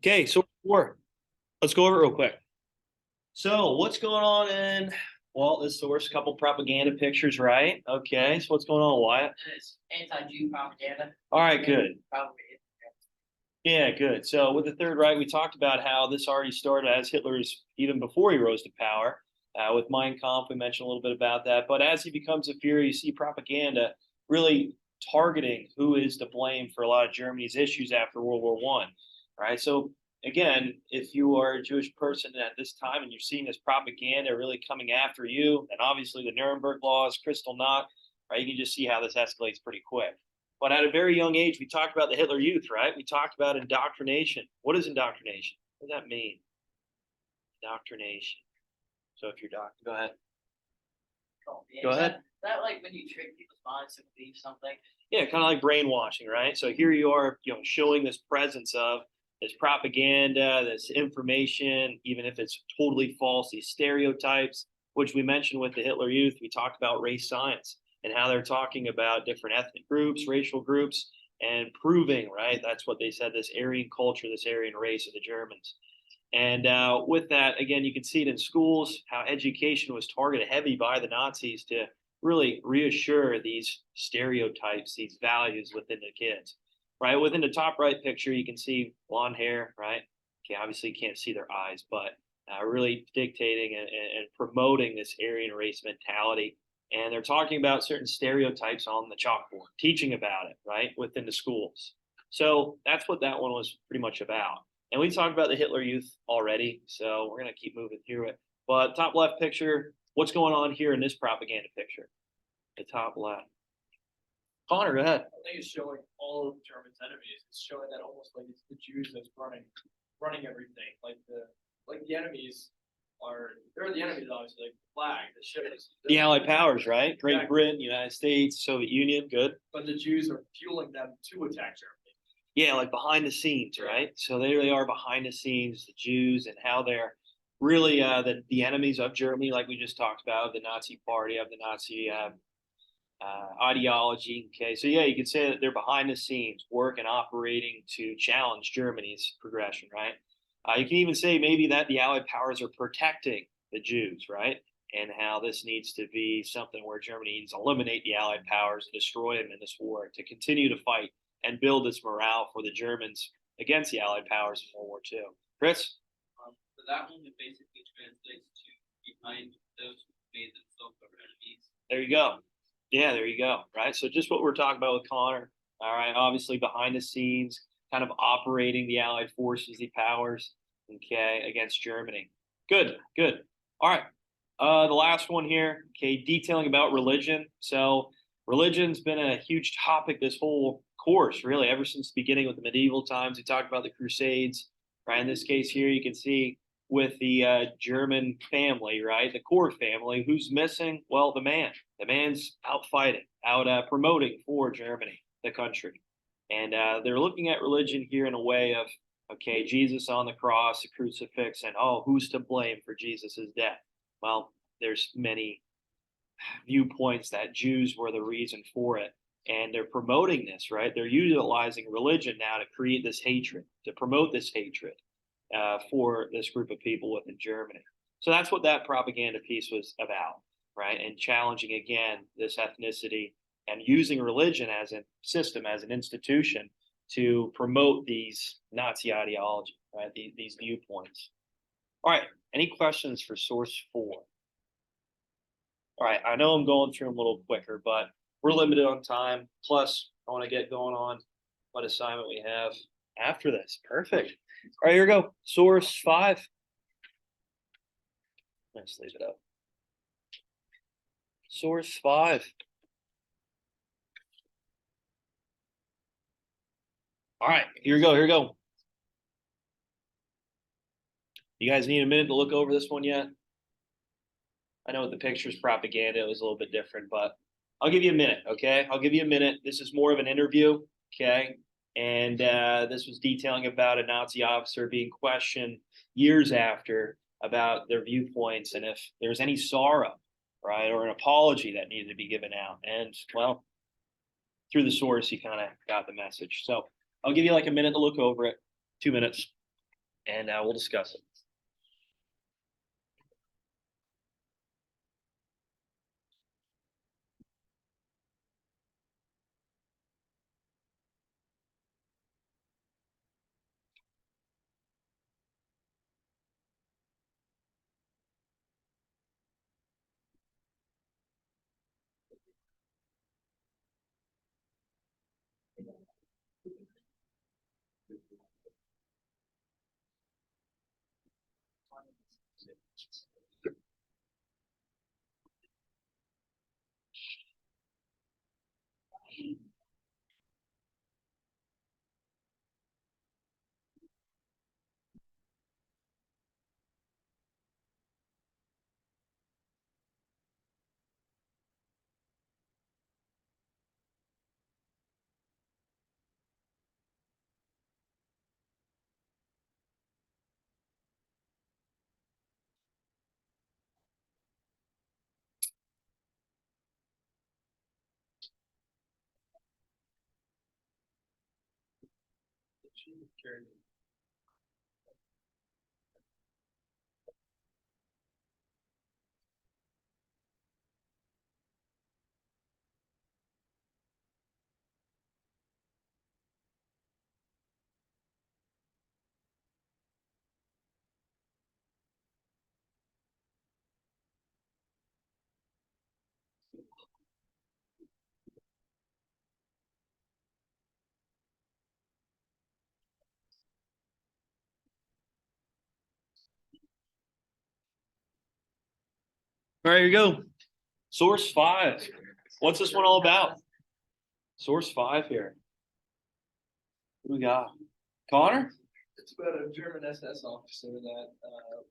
Okay, so let's go over it real quick. So what's going on well, this source, a couple propaganda pictures, right? Okay, so what's going on, Wyatt? It's anti-Jew propaganda. All right, good. Probably. Yeah, good. So with the Third Reich, we talked about how this already started as Hitler's, even before he rose to power. With Mein Kampf, we mentioned a little bit about that. But as he becomes a Fuhrer, you see propaganda really targeting who is to blame for a lot of Germany's issues after World War One. Right. So again, if you are a Jewish person at this time and you're seeing this propaganda really coming after you, and obviously the Nuremberg laws, Kristall Nacht, right, you can just see how this escalates pretty quick. But at a very young age, we talked about the Hitler Youth, right? We talked about indoctrination. What is indoctrination? What does that mean? Indoctrination. So if you're doctor, go ahead. Go ahead. That like when you trick people's minds to believe something. Yeah, kind of like brainwashing, right? So here you are, showing this presence of this propaganda, this information, even if it's totally false, these stereotypes, which we mentioned with the Hitler Youth. We talked about race science and how they're talking about different ethnic groups, racial groups, and proving, right? That's what they said, this Aryan culture, this Aryan race of the Germans. And with that, again, you can see it in schools, how education was targeted heavy by the Nazis to really reassure these stereotypes, these values within the kids, right? Within the top right picture, you can see blonde hair, right? Okay, obviously you can't see their eyes, but really dictating and promoting this Aryan race mentality. And they're talking about certain stereotypes on the chalkboard, teaching about it, right, within the schools. So that's what that one was pretty much about. And we talked about the Hitler Youth already, so we're going to keep moving through it. But top left picture, what's going on here in this propaganda picture? The top left. Connor, go ahead. I think it's showing all of German's enemies. It's showing that almost like it's the Jews that's running everything. Like the enemies they're the enemies, obviously, like the flag, the ships. The Allied powers, right? Great Britain, United States, Soviet Union, good. But the Jews are fueling them to attack Germany. Yeah, like behind the scenes, right? So they really are behind the scenes, the Jews, and how they're really the enemies of Germany, like we just talked about, the Nazi Party, of the Nazi ideology. Okay, so yeah, you could say that they're behind the scenes, working, operating to challenge Germany's progression, right? You can even say maybe that the Allied powers are protecting the Jews, right? And how this needs to be something where Germany needs to eliminate the Allied powers and destroy them in this war to continue to fight and build this morale for the Germans against the Allied powers in World War II. Chris? So that one basically translates to behind those who made themselves our enemies. There you go. Yeah, there you go. Right. So just what we're talking about with Connor. All right. Obviously behind the scenes, kind of operating the Allied forces, the powers, okay, against Germany. Good, good. All right. The last one here, okay, detailing about religion. So religion's been a huge topic this whole course, really, ever since the beginning with the medieval times. We talked about the Crusades, right? In this case here, you can see with the German family, right? The core family, who's missing? Well, the man. The man's out fighting, out promoting for Germany, the country. And they're looking at religion here in a way of, okay, Jesus on the cross, the crucifix, and oh, who's to blame for Jesus's death? Well, there's many viewpoints that Jews were the reason for it. And they're promoting this, right? They're utilizing religion now to create this hatred, to promote this hatred for this group of people within Germany. So that's what that propaganda piece was about, right? And challenging again this ethnicity and using religion as a system, as an institution to promote these Nazi ideology, right? These viewpoints. All right. Any questions for source 4? All right. I know I'm going through them a little quicker, but we're limited on time. Plus, I want to get going on what assignment we have after this. Perfect. All right, here we go. Source 5. Let's leave it up. Source 5. All right, here we go. Here we go. You guys need a minute to look over this one yet? I know with the pictures propaganda, it was a little bit different, but I'll give you a minute, okay? I'll give you a minute. This is more of an interview, okay? And this was detailing about a Nazi officer being questioned years after about their viewpoints and if there's any sorrow, right, or an apology that needed to be given out. And, well, through the source, he kind of got the message. So I'll give you like a minute to look over it. 2 minutes. and we'll discuss it. There you go. Source 5. What's this one all about? Source 5 here. What do we got? Connor? It's about a German SS officer that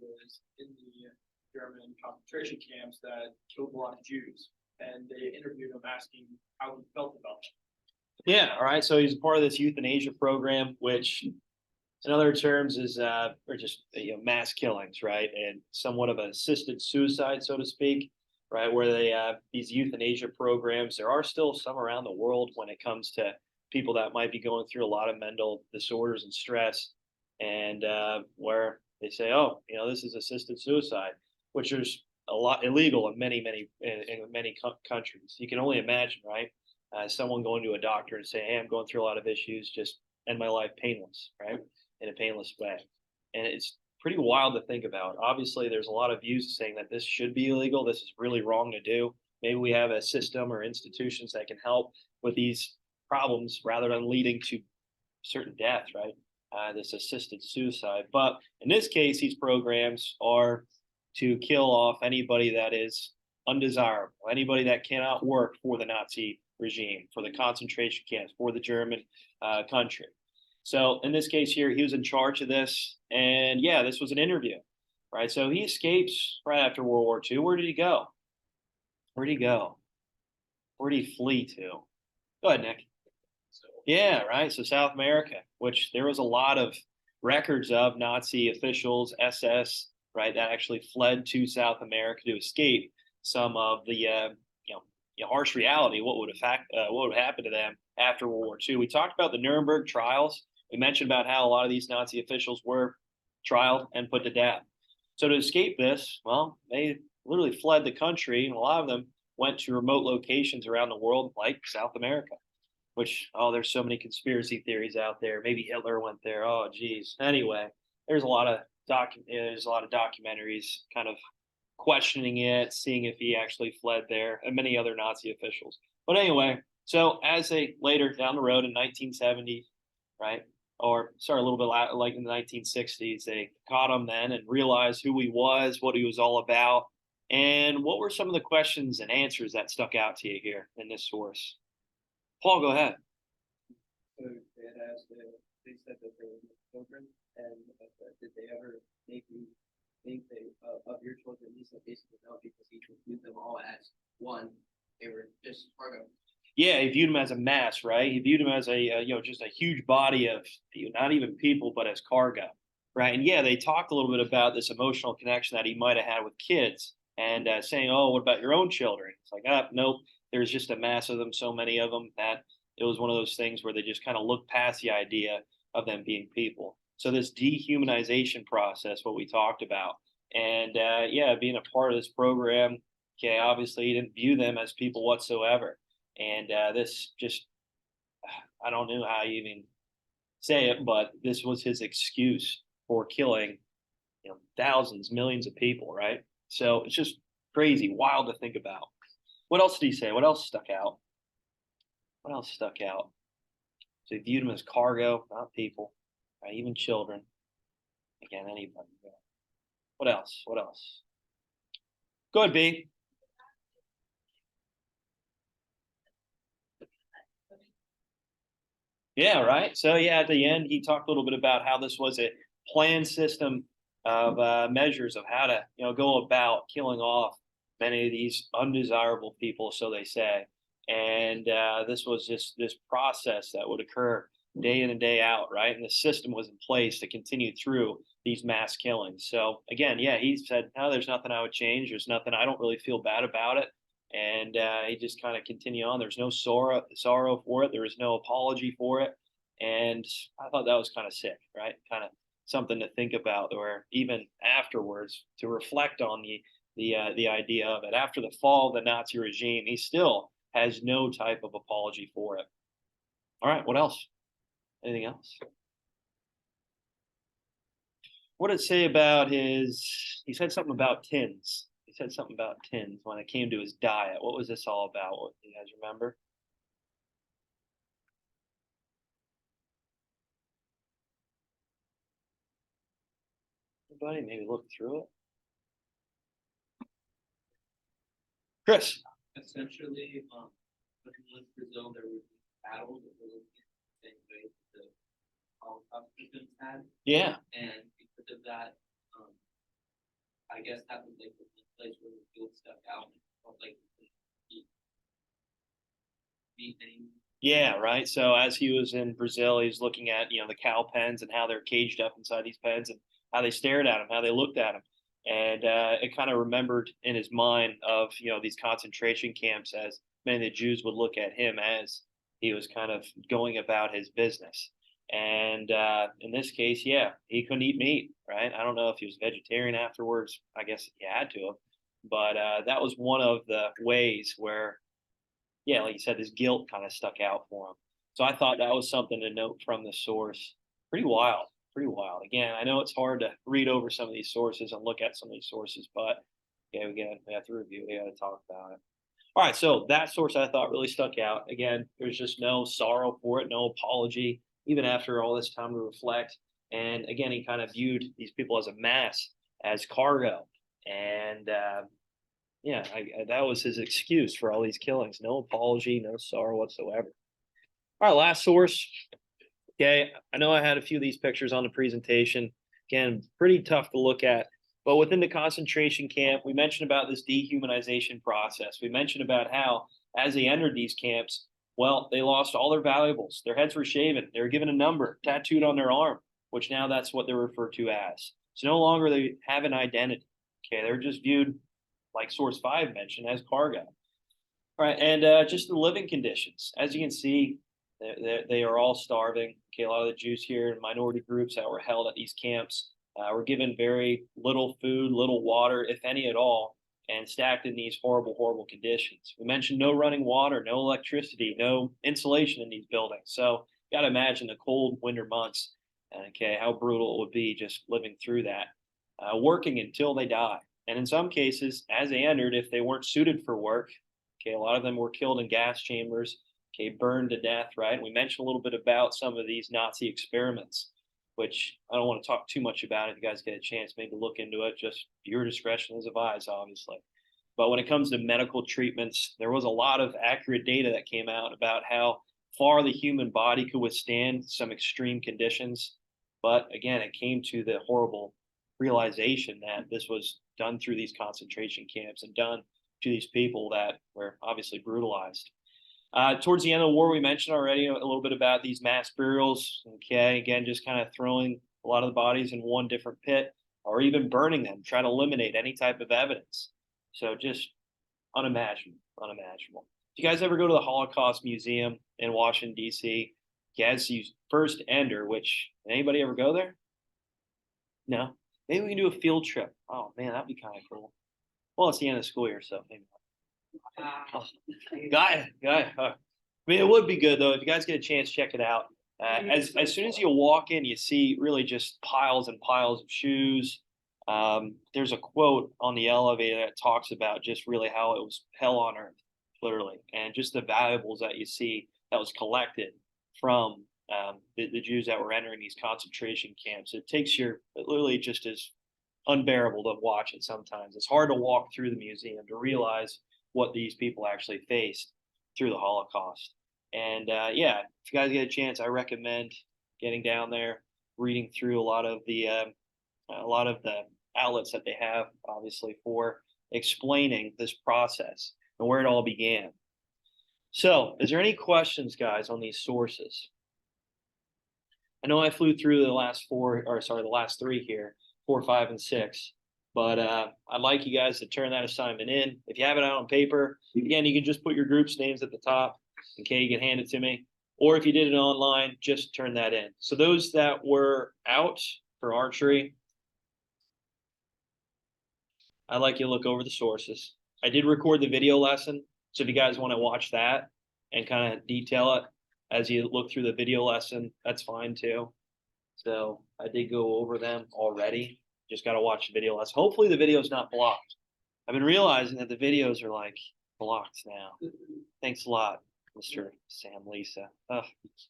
was in the German concentration camps that killed a lot of Jews, and they interviewed him asking how he felt about it. Yeah, all right. So he's part of this euthanasia program, which in other terms is or just mass killings, right? And somewhat of an assisted suicide, so to speak, right? Where they have these euthanasia programs. There are still some around the world when it comes to people that might be going through a lot of mental disorders and stress, and where they say, oh, this is assisted suicide, which is a lot illegal in many countries. You can only imagine, right? Someone going to a doctor and saying, hey, I'm going through a lot of issues, just end my life painless, right? In a painless way. And it's pretty wild to think about. Obviously, there's a lot of views saying that this should be illegal. This is really wrong to do. Maybe we have a system or institutions that can help with these problems rather than leading to certain death, right? This assisted suicide. But in this case, these programs are to kill off anybody that is undesirable, anybody that cannot work for the Nazi regime, for the concentration camps, for the German country. So in this case here, he was in charge of this, and yeah, this was an interview, right? So he escapes right after World War II. Where did he go? Where did he go? Where did he flee to? Go ahead, Nick. Yeah, right. So South America, which there was a lot of records of Nazi officials, SS, right, that actually fled to South America to escape some of the harsh reality. What would happen to them after World War II? We talked about the Nuremberg trials. We mentioned about how a lot of these Nazi officials were trialed and put to death. So to escape this, well, they literally fled the country, and a lot of them went to remote locations around the world, like South America. Which, oh, there's so many conspiracy theories out there. Maybe Hitler went there. Oh, geez. Anyway, there's a lot of documentaries kind of questioning it, seeing if he actually fled there, and many other Nazi officials. But anyway, so as they later down the road in 1970, right, or sorry, a little bit like in the 1960s, they caught him then and realized who he was, what he was all about, and what were some of the questions and answers that stuck out to you here in this source. Paul, go ahead. So they had asked, they said that they were children, and did they ever make you think of your children? He said basically no, because he viewed them all as one. They were just cargo. Yeah, he viewed him as a mass, right? He viewed him as just a huge body of not even people, but as cargo, right? And yeah, they talked a little bit about this emotional connection that he might have had with kids, and saying, "Oh, what about your own children?" It's like, nope. There's just a mass of them, so many of them that it was one of those things where they just kind of looked past the idea of them being people. So this dehumanization process, what we talked about, and yeah, being a part of this program, okay, obviously he didn't view them as people whatsoever, and this just I don't know how you even say it, but this was his excuse for killing, thousands, millions of people, right? So it's just crazy, wild to think about. What else did he say? What else stuck out? What else stuck out? So he viewed them as cargo, not people, right? Even children. Again, anybody. Yeah. What else? What else? Go ahead, B. Yeah, right. So yeah, at the end, he talked a little bit about how this was a planned system of measures of how to, go about killing off many of these undesirable people, so they say. And this was just this process that would occur day in and day out, right? And the system was in place to continue through these mass killings. So again, yeah, he said, "No, there's nothing I would change. There's nothing. I don't really feel bad about it." And he just kind of continued on. There's no sorrow for it. There was no apology for it, and I thought that was kind of sick, right? Kind of something to think about, or even afterwards to reflect on the idea of it. After the fall of the Nazi regime, he still has no type of apology for it. All right, what else? Anything else? What did it say about his? He said something about tins. He said something about tins when it came to his diet. What was this all about? What, you guys remember? Anybody? Maybe look through it. Chris. Essentially, when he left Brazil, there were battles that were looking at the same way that the Holocaust victims had, Yeah. and because of that, I guess that was like the place where the field stuck out and felt like it couldn't be any. Yeah, right. So as he was in Brazil, he was looking at, the cow pens and how they're caged up inside these pens and how they stared at him, how they looked at him. And it kind of remembered in his mind of, these concentration camps as many of the Jews would look at him as he was kind of going about his business. And in this case, yeah, he couldn't eat meat, right? I don't know if he was vegetarian afterwards. I guess he had to have. But that was one of the ways where, yeah, like you said, his guilt kind of stuck out for him. So I thought that was something to note from the source. Pretty wild, pretty wild. Again, I know it's hard to read over some of these sources and look at some of these sources, but yeah, we have to review. We got to talk about it. All right, so that source I thought really stuck out. Again, there's just no sorrow for it, no apology, even after all this time to reflect. And again, he kind of viewed these people as a mass, as cargo, and yeah, that was his excuse for all these killings. No apology, no sorrow whatsoever. All right, last source. Okay, I know I had a few of these pictures on the presentation. Again, pretty tough to look at. But within the concentration camp, we mentioned about this dehumanization process. We mentioned about how, as they entered these camps, well, they lost all their valuables. Their heads were shaven. They were given a number tattooed on their arm, which now that's what they're referred to as. So no longer they have an identity. Okay, they're just viewed, like source 5 mentioned, as cargo. All right, and just the living conditions. As you can see, they are all starving. Okay, a lot of the Jews here and minority groups that were held at these camps were given very little food, little water, if any at all, and stacked in these horrible, horrible conditions. We mentioned no running water, no electricity, no insulation in these buildings. So you got to imagine the cold winter months. Okay, how brutal it would be just living through that, working until they die. And in some cases, as they entered, if they weren't suited for work, okay, a lot of them were killed in gas chambers, okay, burned to death, right? And we mentioned a little bit about some of these Nazi experiments, which I don't want to talk too much about. If you guys get a chance, maybe look into it. Just your discretion is advised, obviously. But when it comes to medical treatments, there was a lot of accurate data that came out about how far the human body could withstand some extreme conditions. But again, it came to the horrible realization that this was done through these concentration camps and done to these people that were obviously brutalized. Towards the end of the war, we mentioned already a little bit about these mass burials. Okay, again, just kind of throwing a lot of the bodies in one different pit or even burning them, trying to eliminate any type of evidence. So just unimaginable, unimaginable. If you guys ever go to the Holocaust Museum in Washington, D.C., as you first enter, which anybody ever go there? No, maybe we can do a field trip. Oh man, that'd be kind of cool. Well, it's the end of the school year, so maybe. Oh, guy. I mean, it would be good though if you guys get a chance. Check it out. As soon as you walk in, you see really just piles and piles of shoes. There's a quote on the elevator that talks about just really how it was hell on earth, literally, and just the valuables that you see that was collected from the Jews that were entering these concentration camps. It takes your it literally just is unbearable to watch it sometimes. It's hard to walk through the museum to realize what these people actually faced through the Holocaust. And yeah, if you guys get a chance, I recommend getting down there, reading through a lot of the outlets that they have, obviously, for explaining this process and where it all began. So, is there any questions, guys, on these sources? I know I flew through the last four, or sorry, the last three here, 4, 5, and 6. But I'd like you guys to turn that assignment in. If you have it out on paper, again, you can just put your group's names at the top. Okay, you can hand it to me. Or if you did it online, just turn that in. So those that were out for archery, I'd like you to look over the sources. I did record the video lesson. So if you guys want to watch that and kind of detail it as you look through the video lesson, that's fine too. So I did go over them already. Just got to watch the video lesson. Hopefully the video is not blocked. I've been realizing that the videos are like blocked now. Thanks a lot, Mr. Sam Lisa.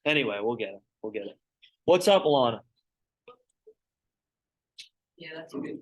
Anyway, we'll get it. We'll get it. What's up, Alana? Yeah, that's a good